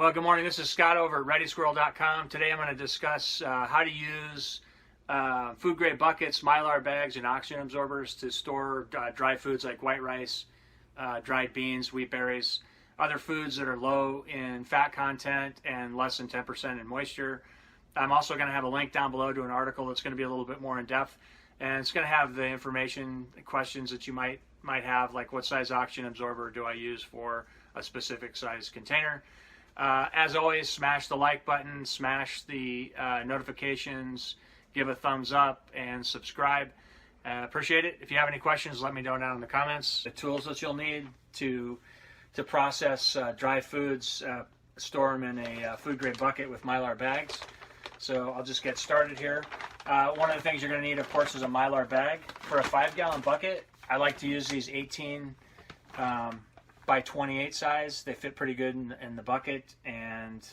Well, good morning. This is Scott over at ReadySquirrel.com. Today I'm going to discuss how to use food-grade buckets, Mylar bags, and oxygen absorbers to store dry foods like white rice, dried beans, wheat berries, other foods that are low in fat content and less than 10% in moisture. I'm also going to have a link down below to an article that's going to be a little bit more in-depth, and it's going to have the information, questions that you might have, like what size oxygen absorber do I use for a specific size container. As always, smash the like button, smash the notifications, give a thumbs up, and subscribe. Appreciate it. If you have any questions, let me know down in the comments. The tools that you'll need to process dry foods, store them in a food-grade bucket with Mylar bags. So I'll just get started here. One of the things you're going to need, of course, is a Mylar bag. For a 5-gallon bucket, I like to use these 18 by 28 size. They fit pretty good in the bucket, and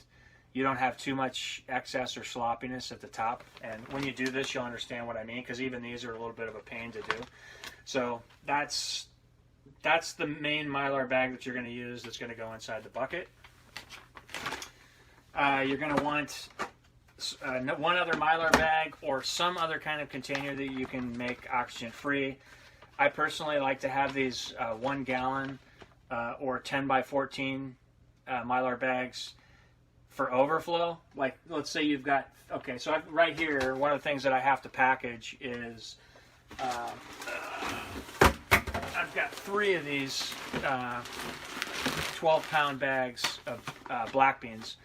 you don't have too much excess or sloppiness at the top. And when you do this, you'll understand what I mean, because even these are a little bit of a pain to do. So that's the main Mylar bag that you're going to use that's going to go inside the bucket. You're going to want one other Mylar bag or some other kind of container that you can make oxygen free. I personally like to have these 1 gallon or 10 by 14 Mylar bags for overflow. Like, let's say you've got, okay, so right here, one of the things that I have to package is I've got 3 of these 12-pound bags of black beans.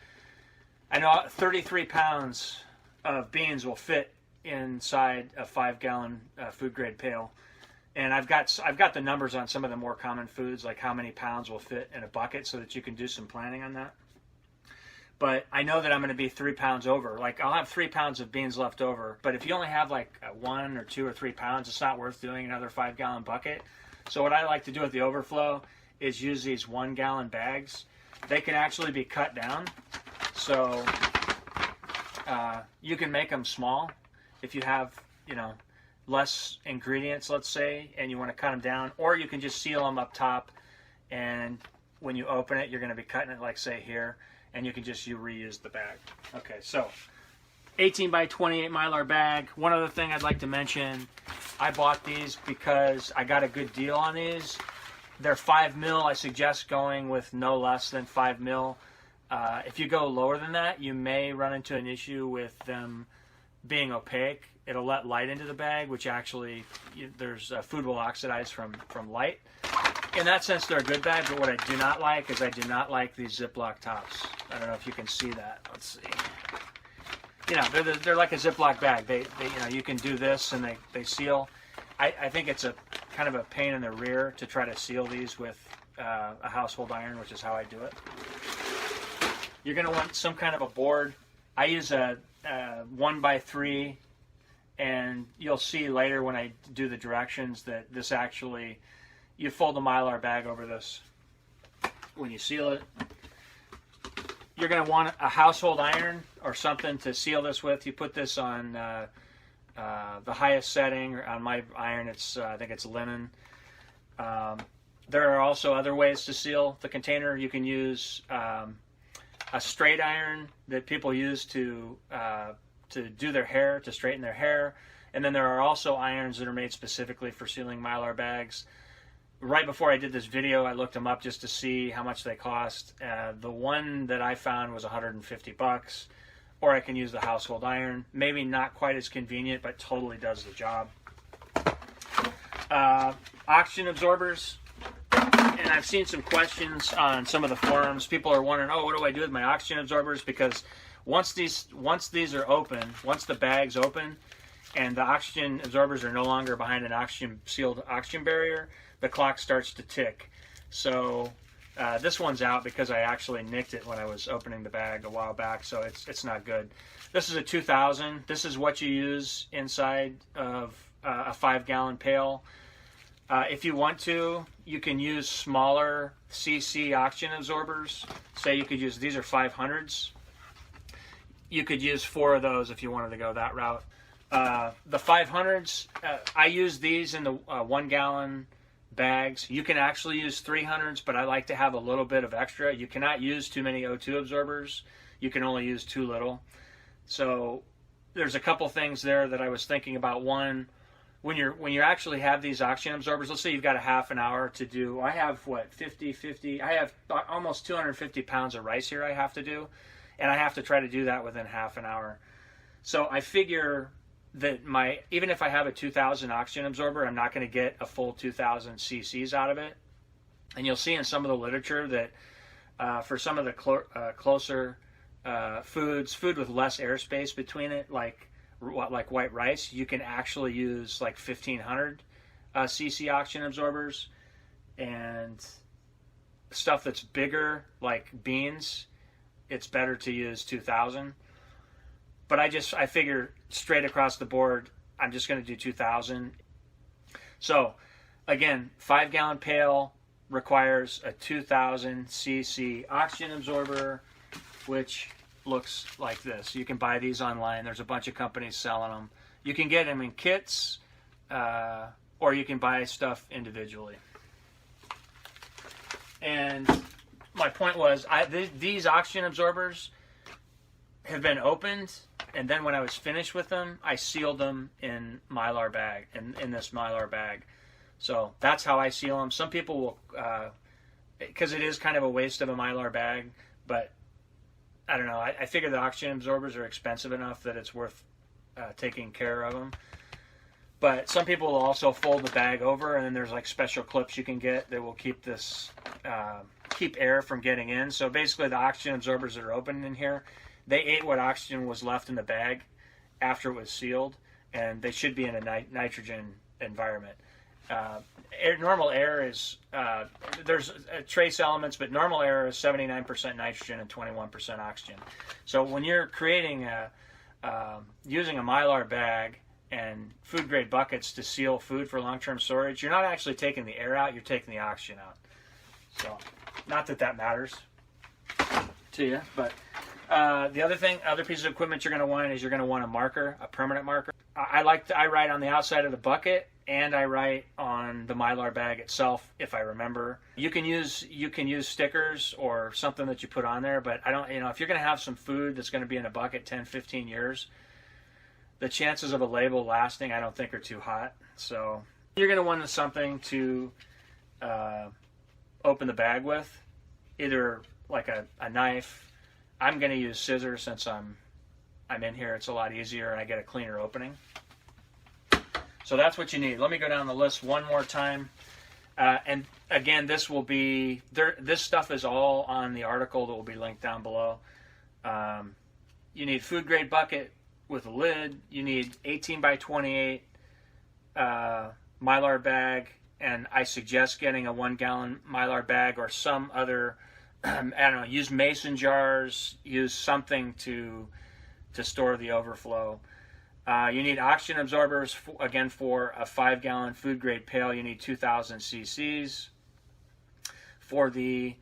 I know 33 pounds of beans will fit inside a 5-gallon food-grade pail. And I've got the numbers on some of the more common foods, like how many pounds will fit in a bucket, so that you can do some planning on that. But I know that I'm going to be 3 pounds over. Like, I'll have 3 pounds of beans left over. But if you only have like 1 or 2 or 3 pounds, it's not worth doing another 5-gallon bucket. So what I like to do with the overflow is use these 1-gallon bags. They can actually be cut down, so you can make them small if you have, less ingredients, let's say, and you want to cut them down, or you can just seal them up top, and when you open it, you're going to be cutting it like, say, here, and you can just reuse the bag. Okay, so 18 by 28 Mylar bag. One other thing I'd like to mention, I bought these because I got a good deal on these. They're 5 mil. I suggest going with no less than 5 mil. If you go lower than that, you may run into an issue with them being opaque. It'll let light into the bag, which actually, there's food will oxidize from light. In that sense, they're a good bag, but what I do not like is I do not like these Ziploc tops. I don't know if you can see that. Let's see. They're like a Ziploc bag. They you can do this and they seal. I think it's a kind of a pain in the rear to try to seal these with a household iron, which is how I do it. You're going to want some kind of a board. I use a 1x3, and you'll see later when I do the directions that this actually, you fold the Mylar bag over this when you seal it. You're going to want a household iron or something to seal this with. You put this on the highest setting. On my iron, I think it's linen. There are also other ways to seal the container. You can use a straight iron that people use to do their hair, to straighten their hair. And then there are also irons that are made specifically for sealing Mylar bags. Right before I did this video, I looked them up just to see how much they cost. The one that I found was $150, or I can use the household iron. Maybe not quite as convenient, but totally does the job. Oxygen absorbers. And I've seen some questions on some of the forums. People are wondering, oh, what do I do with my oxygen absorbers? Because once these are open, once the bag's open and the oxygen absorbers are no longer behind an sealed oxygen barrier, the clock starts to tick. So this one's out because I actually nicked it when I was opening the bag a while back, so it's not good. This is a 2000. This is what you use inside of a 5-gallon pail. If you want to, you can use smaller CC oxygen absorbers. Say you could use, these are 500s. You could use 4 of those if you wanted to go that route. The 500s, I use these in the 1-gallon bags. You can actually use 300s, but I like to have a little bit of extra. You cannot use too many O2 absorbers. You can only use too little. So there's a couple things there that I was thinking about. One, when you actually have these oxygen absorbers, let's say you've got a half an hour to do. I have what, 50. I have almost 250 pounds of rice here I have to do, and I have to try to do that within half an hour. So I figure that even if I have a 2,000 oxygen absorber, I'm not going to get a full 2,000 cc's out of it. And you'll see in some of the literature that for some of the closer food with less airspace between it, like white rice, you can actually use like 1,500 cc oxygen absorbers. And stuff that's bigger, like beans, it's better to use 2,000. But I figure straight across the board, I'm just going to do 2,000. So again, 5-gallon pail requires a 2,000 cc oxygen absorber, which looks like this. You can buy these online. There's a bunch of companies selling them. You can get them in kits, or you can buy stuff individually. And my point was, these oxygen absorbers have been opened, and then when I was finished with them, I sealed them in Mylar bag, in this Mylar bag. So that's how I seal them. Some people will, because it is kind of a waste of a Mylar bag, but I don't know. I figure the oxygen absorbers are expensive enough that it's worth taking care of them. But some people will also fold the bag over, and then there's like special clips you can get that will keep keep air from getting in. So basically, the oxygen absorbers that are open in here, they ate what oxygen was left in the bag after it was sealed, and they should be in a nitrogen environment. Normal air is, there's trace elements, but normal air is 79% nitrogen and 21% oxygen. So when you're creating using a Mylar bag and food grade buckets to seal food for long-term storage, you're not actually taking the air out, you're taking the oxygen out. So not that matters to you, but the other piece of equipment you're going to want is you're going to want a marker, a permanent marker. I write on the outside of the bucket, and I write on the Mylar bag itself if I remember. You can use stickers or something that you put on there, but I don't, if you're going to have some food that's going to be in a bucket 10, 15 years, the chances of a label lasting I don't think are too hot. So you're going to want something to open the bag with, either like a knife. I'm going to use scissors since I'm in here. It's a lot easier and I get a cleaner opening. So that's what you need. Let me go down the list one more time. And again, this will be there. This stuff is all on the article that will be linked down below. You need food grade bucket with a lid. You need 18 by 28 Mylar bag, and I suggest getting a 1-gallon Mylar bag or some other. I don't know. Use mason jars. Use something to store the overflow. You need oxygen absorbers, again, for a 5-gallon food grade pail. You need 2,000 cc's. For the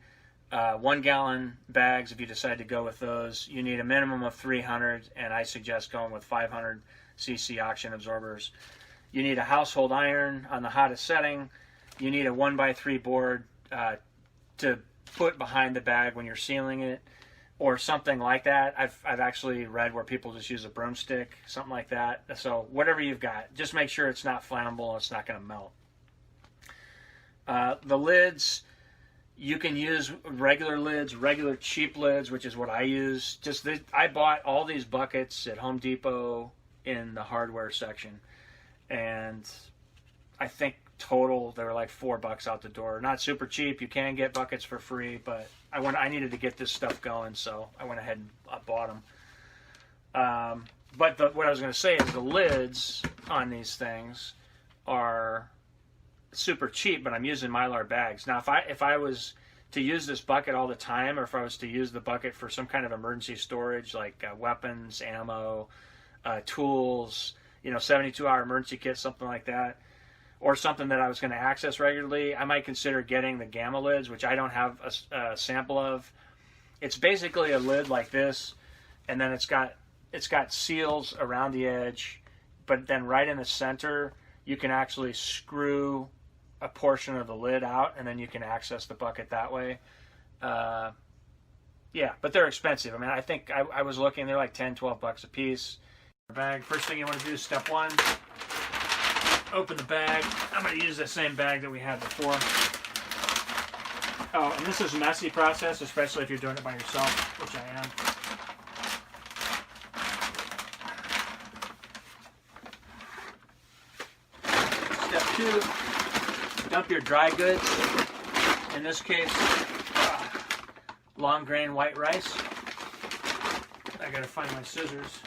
1-gallon bags, if you decide to go with those, you need a minimum of 300, and I suggest going with 500 cc oxygen absorbers. You need a household iron on the hottest setting. You need a 1x3 board to put behind the bag when you're sealing it, or something like that. I've actually read where people just use a broomstick, something like that. So whatever you've got, just make sure it's not flammable, it's not going to melt. The lids, you can use regular lids, regular cheap lids, which is what I use. I bought all these buckets at Home Depot in the hardware section, and I think total they were like $4 out the door. Not super cheap. You can get buckets for free, but I needed to get this stuff going, so I went ahead and bought them. But what I was going to say is the lids on these things are super cheap, but I'm using Mylar bags. Now, if I was to use this bucket all the time, or if I was to use the bucket for some kind of emergency storage, like weapons, ammo, tools, 72-hour emergency kit, something like that, or something that I was going to access regularly, I might consider getting the Gamma lids, which I don't have a sample of. It's basically a lid like this, and then it's got seals around the edge, but then right in the center, you can actually screw a portion of the lid out, and then you can access the bucket that way. Yeah, but they're expensive. I mean, I think I was looking, they're like 10, 12 bucks a piece. Bag. First thing you want to do is step one, open the bag. I'm going to use the same bag that we had before. Oh, and this is a messy process, especially if you're doing it by yourself, which I am. Step 2, dump your dry goods. In this case, long grain white rice. I gotta find my scissors.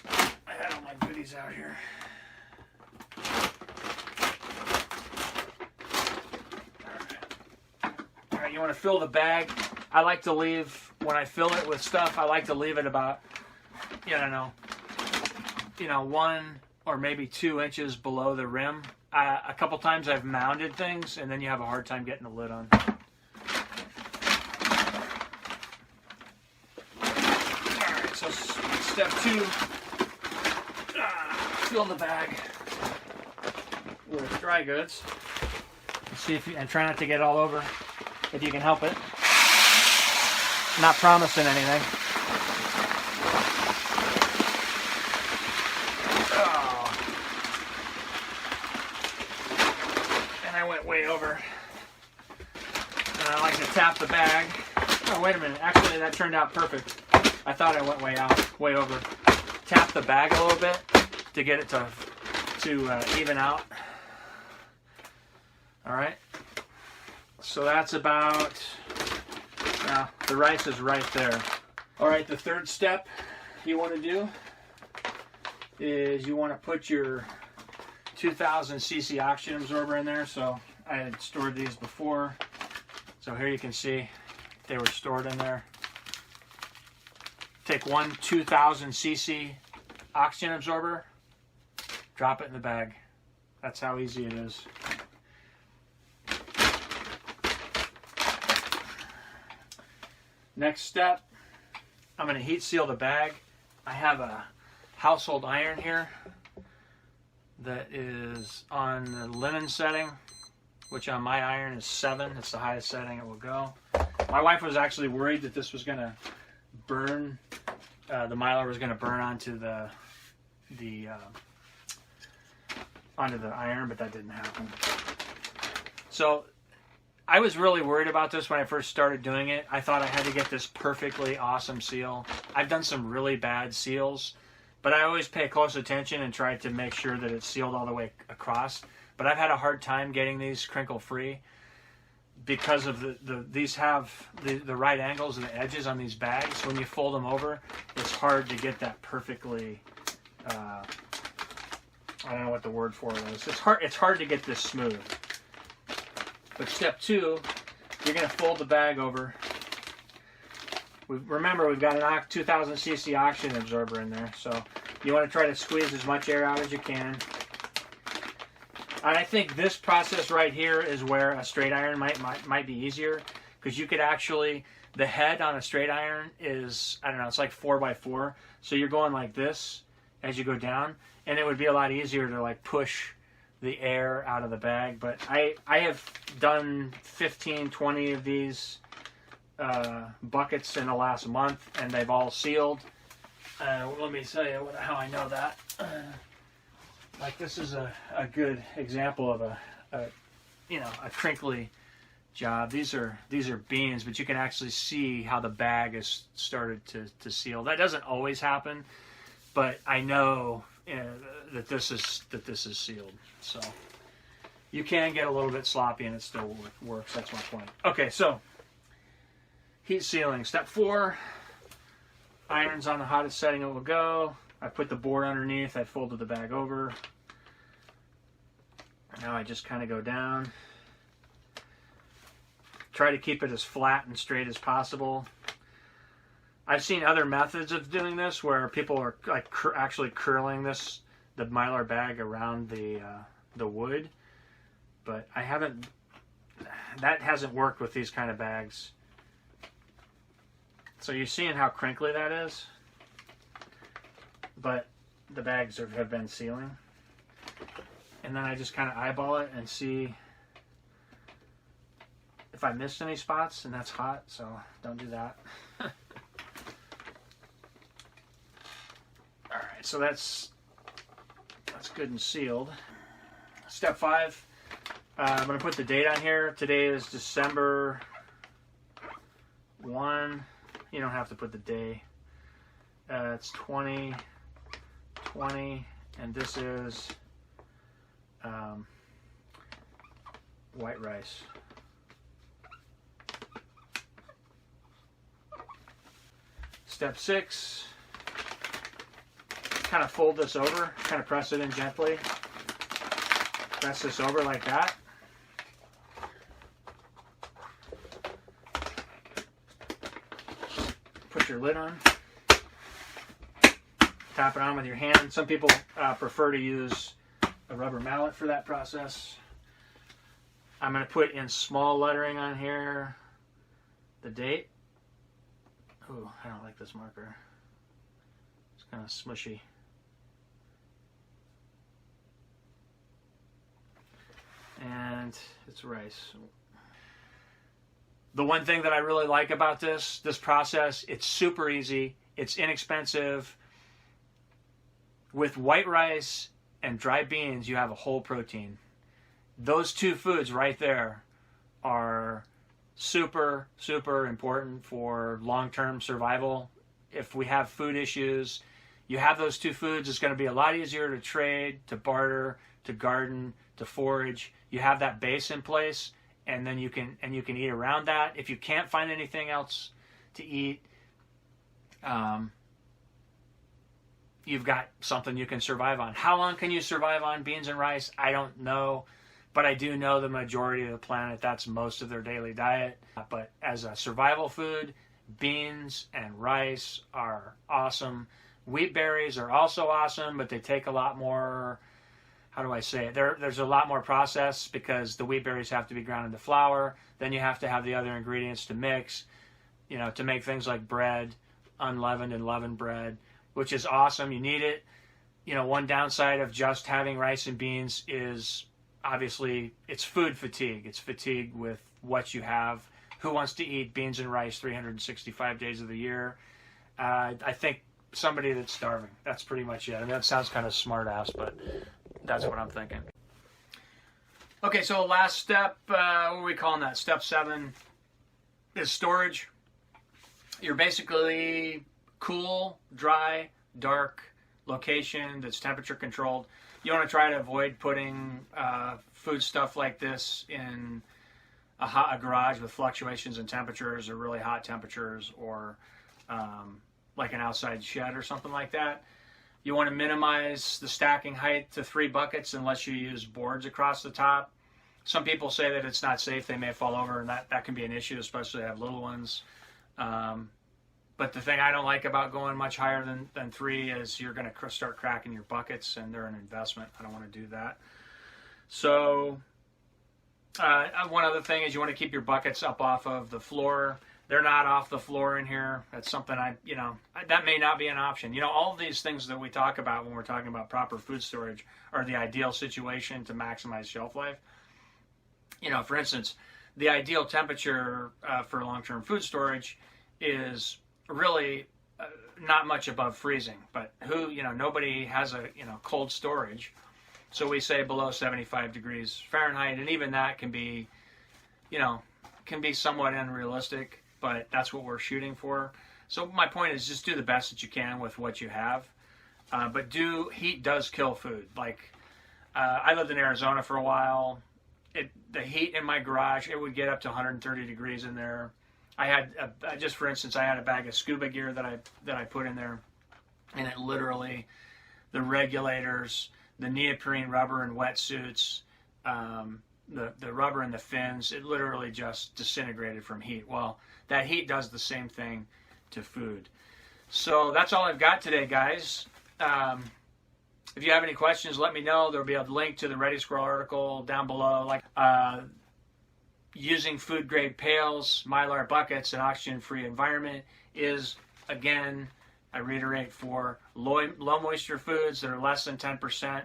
I had all my goodies out here. All right, you want to fill the bag. I like to leave, when I fill it with stuff, I like to leave it about, I don't know, 1 or maybe 2 inches below the rim. A couple times I've mounted things, and then you have a hard time getting the lid on. Alright, so step 2, fill the bag with dry goods. See if you, and try not to get it all over if you can help it. Not promising anything. Way over. And I like to tap the bag. Oh, wait a minute. Actually, that turned out perfect. I thought I went way over. Tap the bag a little bit to get it to even out. All right. So that's about. Now the rice is right there. All right. The third step you want to do is you want to put your 2000 cc oxygen absorber in there. So I had stored these before, so here you can see they were stored in there. Take one 2000 cc oxygen absorber, drop it in the bag. That's how easy it is. Next step, I'm going to heat seal the bag. I have a household iron here that is on the linen setting, which on my iron is 7. It's the highest setting it will go. My wife was actually worried that this was going to burn, the Mylar was going to burn onto the iron, but that didn't happen. So I was really worried about this when I first started doing it. I thought I had to get this perfectly awesome seal. I've done some really bad seals, but I always pay close attention and try to make sure that it's sealed all the way across. But I've had a hard time getting these crinkle free because of these have the right angles and the edges on these bags. When you fold them over, it's hard to get that perfectly, I don't know what the word for it is. It's hard to get this smooth. But step 2, you're going to fold the bag over. Remember, we've got an 2000 cc oxygen absorber in there, so you want to try to squeeze as much air out as you can. And I think this process right here is where a straight iron might be easier, because you could actually, the head on a straight iron is, I don't know, it's like 4x4, so you're going like this as you go down, and it would be a lot easier to like push the air out of the bag. But I have done 15, 20 of these buckets in the last month, and they've all sealed. Let me tell you how I know that. Like, this is a good example of a crinkly job. These are beans, but you can actually see how the bag is started to seal. That doesn't always happen, but I know that this is sealed. So you can get a little bit sloppy and it still works. That's my point. Okay, so heat sealing. Step 4, iron's on the hottest setting it will go. I put the board underneath. I folded the bag over. Now I just kind of go down. Try to keep it as flat and straight as possible. I've seen other methods of doing this where people are like actually curling the Mylar bag around the wood, but I haven't. That hasn't worked with these kind of bags. So you're seeing how crinkly that is, but the bags have been sealing. and then I just kind of eyeball it and see if I missed any spots, and that's hot, so don't do that. All right, so that's good and sealed. Step 5, I'm going to put the date on here. Today is December 1. You don't have to put the day. It's 2020, and this is white rice. Step 6, kind of fold this over, kind of press it in gently. Press this over like that. Put your lid on. Tap it on with your hand. Some people prefer to use a rubber mallet for that process. I'm going to put in small lettering on here the date. Ooh, I don't like this marker. It's kind of smushy. And it's rice. The one thing that I really like about this process, it's super easy, it's inexpensive. With white rice and dry beans, you have a whole protein. Those two foods right there are super, super important for long-term survival. If we have food issues, you have those two foods, it's going to be a lot easier to trade, to barter, to garden, to forage. You have that base in place, and then you can eat around that. If you can't find anything else to eat, you've got something you can survive on. How long can you survive on beans and rice? I don't know, but I do know the majority of the planet, that's most of their daily diet. But as a survival food, beans and rice are awesome. Wheat berries are also awesome, but they take a lot more, how do I say it? There's a lot more process because the wheat berries have to be ground into flour. Then you have to have the other ingredients to mix, to make things like bread, unleavened and leavened bread, which is awesome. You need it. One downside of just having rice and beans is obviously it's food fatigue. It's fatigue with what you have. Who wants to eat beans and rice 365 days of the year? I think somebody that's starving. That's pretty much it. I mean, that sounds kind of smart ass, but that's what I'm thinking. Okay, so last step, what are we calling that? Step 7 is storage. You're basically cool, dry, dark location that's temperature controlled. You want to try to avoid putting food stuff like this in a garage with fluctuations in temperatures or really hot temperatures, or like an outside shed or something like that. You want to minimize the stacking height to 3 buckets unless you use boards across the top. Some people say that it's not safe, they may fall over, and that can be an issue, especially if they have little ones. But the thing I don't like about going much higher than 3 is you're going to start cracking your buckets, and they're an investment. I don't want to do that. So one other thing is you want to keep your buckets up off of the floor. They're not off the floor in here. That's something that may not be an option. All of these things that we talk about when we're talking about proper food storage are the ideal situation to maximize shelf life. For instance, the ideal temperature for long-term food storage is really not much above freezing. But nobody has a cold storage, so we say below 75 degrees Fahrenheit, and even that can be somewhat unrealistic. But that's what we're shooting for. So my point is just do the best that you can with what you have. But heat does kill food. Like I lived in Arizona for a while. The heat in my garage, it would get up to 130 degrees in there. I had just for instance, I had a bag of scuba gear that I put in there, and it literally, the regulators, the neoprene rubber and wetsuits, the rubber and the fins, it literally just disintegrated from heat. Well, that heat does the same thing to food. So that's all I've got today, guys. If you have any questions, let me know. There'll be a link to the Ready Squirrel article down below. Using food-grade pails, Mylar buckets, and oxygen-free environment is, again, I reiterate, for low moisture foods that are less than 10%.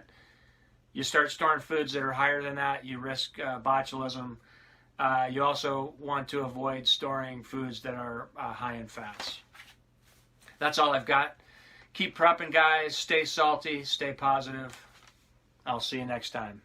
You start storing foods that are higher than that, you risk botulism. You also want to avoid storing foods that are high in fats. That's all I've got. Keep prepping, guys. Stay salty. Stay positive. I'll see you next time.